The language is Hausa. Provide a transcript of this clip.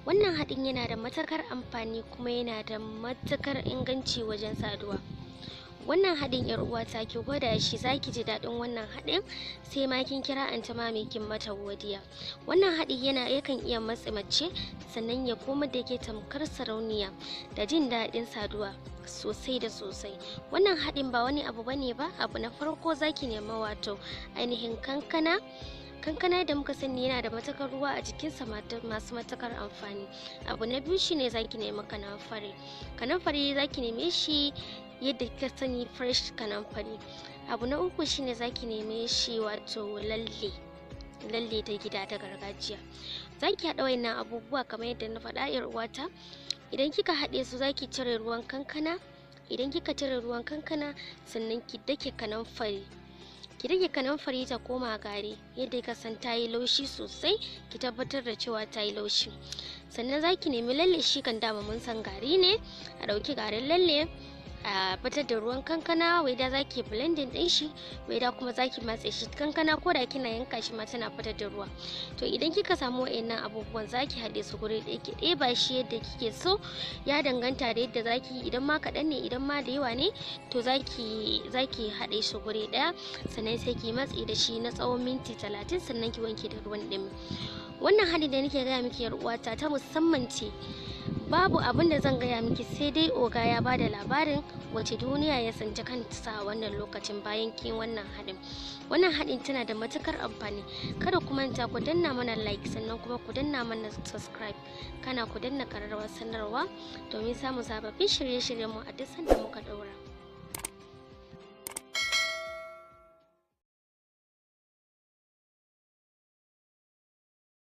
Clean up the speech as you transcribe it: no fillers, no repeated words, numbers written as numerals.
Wannan haɗin yana da matukar amfani kuma yana da matukar inganci wajen saduwa. Wannan haɗin yar uwata ki gwada shi, zaki ji daɗin wannan haɗin sai ma kin kira anti mami kin mata godiya. Wannan haɗi yakan iya matse mace sannan ya koma da ke tamkar sarauniya da jin daɗin saduwa sosai da sosai. Wannan haɗin ba wani abu bane ba. Abu na farko zaki nema wato ainihin kankana da muka sani yana da matakar ruwa a jikinsa masu matakar amfani. Abu na biyu shine zaki nemi kanamfari zaki neme shi yadda kika sani fresh kanamfari. Abu na uku shine zaki neme shi wato lalle ta gida ta gargajiya. Zaki haɗa wayannan abubuwa kamar yadda na faɗa yar uwata. Idan kika haɗe su zaki cire ruwan kankana. Idan kika cire ruwan kankana sannan ki dake kanamfari. Ki rage kanamfari ta koma gari yadda ka san ta yi laushi sosai. Ki tabbatar da cewa ta yi laushi. Sannan zaki nemi lalle, shi kan dama mun san gari ne. A ɗauki garin lalle a fitar da ruwan kankana, wai da zaki blending din shi, wai da kuma zaki matse shi. Kankana ko da kina yanka shi ma tana fitar da ruwa. To idan kika samu wayannan abubuwan zaki haɗe su guri ɗaya, ki ɗeba shi yadda kike so. Ya danganta da yadda zaki, idan ma kaɗan ne idan ma da yawa ne to zaki haɗe shi guri ɗaya. Sannan sai ki matse da shi na tsawon minti 30 sannan ki wanke da ruwan ɗumi. Wannan haɗi da nake gaya miki yar uwata ta musamman ce. Babu abin da zan gaya miki sai dai oga ya bada labarin wace duniya ya tsinci kansa a wannan lokacin bayan kin wannan haɗin. Wannan haɗin tana da matukar amfani. Kada ku manta ku danna mana like sannan kuma ku danna mana subscribe. Kana ku danna ƙararrawar sanarwa domin samun sababbin shirye-shiryen mu a duk sanda muka ɗaura.